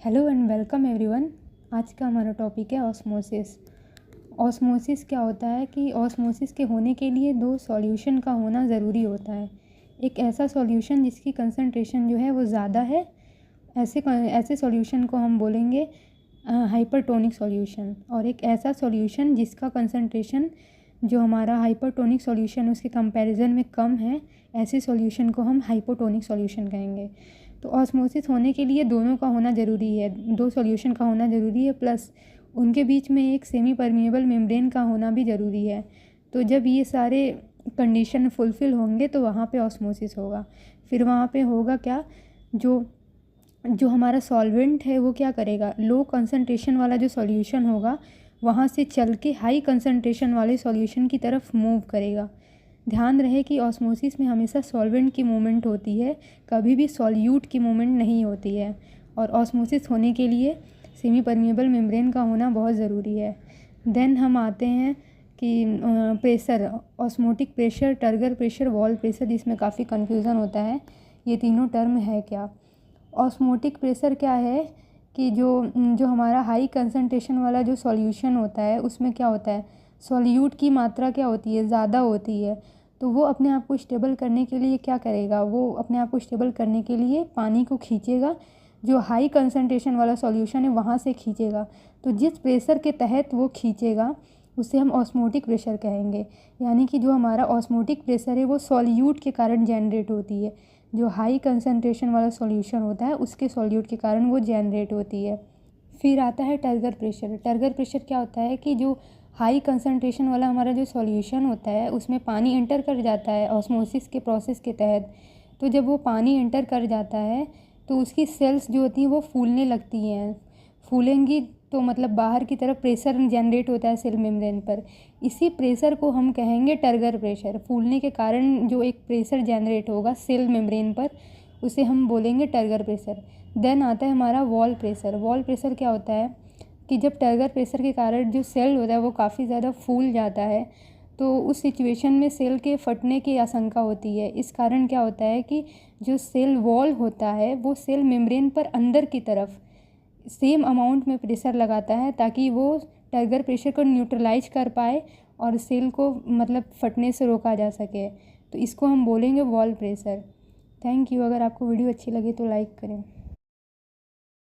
Hello and welcome everyone. आज का हमारा टॉपिक है ऑस्मोसिस। ऑस्मोसिस क्या होता है कि ऑस्मोसिस के होने के लिए दो सॉल्यूशन का होना ज़रूरी होता है। एक ऐसा सॉल्यूशन जिसकी कंसंट्रेशन जो है वो ज़्यादा है, ऐसे सॉल्यूशन को हम बोलेंगे हाइपरटोनिक सॉल्यूशन। और एक ऐसा सॉल्यूशन जिसका कंसंट्रेशन जो हमारा हाइपरटोनिक सॉल्यूशन उसके कंपैरिजन में कम है, ऐसे सॉल्यूशन को हम हाइपोटोनिक सॉल्यूशन कहेंगे। तो ऑस्मोसिस होने के लिए दोनों का होना ज़रूरी है, दो सॉल्यूशन का होना ज़रूरी है, प्लस उनके बीच में एक सेमी परमिएबल मेम्ब्रेन का होना भी ज़रूरी है। तो जब ये सारे कंडीशन फुलफ़िल होंगे तो वहाँ पे ऑस्मोसिस होगा। फिर वहाँ पे होगा क्या, जो हमारा सॉल्वेंट है वो क्या करेगा, लो कंसंट्रेशन वाला जो सॉल्यूशन होगा वहाँ से चल के हाई कंसंट्रेशन वाले सॉल्यूशन की तरफ मूव करेगा। ध्यान रहे कि ऑस्मोसिस में हमेशा सॉल्वेंट की मूवमेंट होती है, कभी भी सॉल्यूट की मूवमेंट नहीं होती है। और ऑस्मोसिस होने के लिए सेमी परमिएबल मेम्ब्रेन का होना बहुत ज़रूरी है। देन हम आते हैं कि pressure, osmotic pressure, turgor pressure, wall pressure, इसमें काफ़ी कन्फ्यूज़न होता है ये तीनों टर्म है क्या। ऑस्मोटिक प्रेशर क्या है कि जो हमारा हाई कंसंट्रेशन वाला जो सॉल्यूशन होता है उसमें क्या होता है, सॉल्यूट की मात्रा क्या होती है, ज़्यादा होती है। तो वो अपने आप को स्टेबल करने के लिए क्या करेगा, वो अपने आप को स्टेबल करने के लिए पानी को खींचेगा, जो हाई कंसंट्रेशन वाला सॉल्यूशन है वहाँ से खींचेगा। तो जिस प्रेशर के तहत वो खींचेगा उसे हम ऑस्मोटिक प्रेशर कहेंगे। यानी कि जो हमारा ऑस्मोटिक प्रेशर है वो सॉल्यूट के कारण जनरेट होती है, जो हाई कंसंट्रेशन वाला सॉल्यूशन होता है उसके सॉल्यूट के कारण वो जनरेट होती है। फिर आता है टर्गर प्रेशर। टर्गर प्रेशर क्या होता है कि जो हाई कंसंट्रेशन वाला हमारा जो सॉल्यूशन होता है उसमें पानी एंटर कर जाता है ऑस्मोसिस के प्रोसेस के तहत। तो जब वो पानी एंटर कर जाता है तो उसकी सेल्स जो होती हैं वो फूलने लगती हैं। फूलेंगी तो मतलब बाहर की तरफ प्रेशर जनरेट होता है सेल मेम्ब्रेन पर। इसी प्रेशर को हम कहेंगे टर्गर प्रेशर। फूलने के कारण जो एक प्रेशर जनरेट होगा सेल मेम्ब्रेन पर उसे हम बोलेंगे टर्गर प्रेशर। देन आता है हमारा वॉल प्रेशर। वॉल प्रेशर क्या होता है कि जब टर्गर प्रेशर के कारण जो सेल होता है वो काफ़ी ज़्यादा फूल जाता है तो उस सिचुएशन में सेल के फटने की आशंका होती है। इस कारण क्या होता है कि जो सेल वॉल होता है वो सेल मेम्ब्रेन पर अंदर की तरफ सेम अमाउंट में प्रेशर लगाता है ताकि वो टर्गर प्रेशर को न्यूट्रलाइज कर पाए और सेल को मतलब फटने से रोका जा सके। तो इसको हम बोलेंगे वॉल प्रेशर। Thank you. अगर आपको वीडियो अच्छी लगी तो लाइक करें।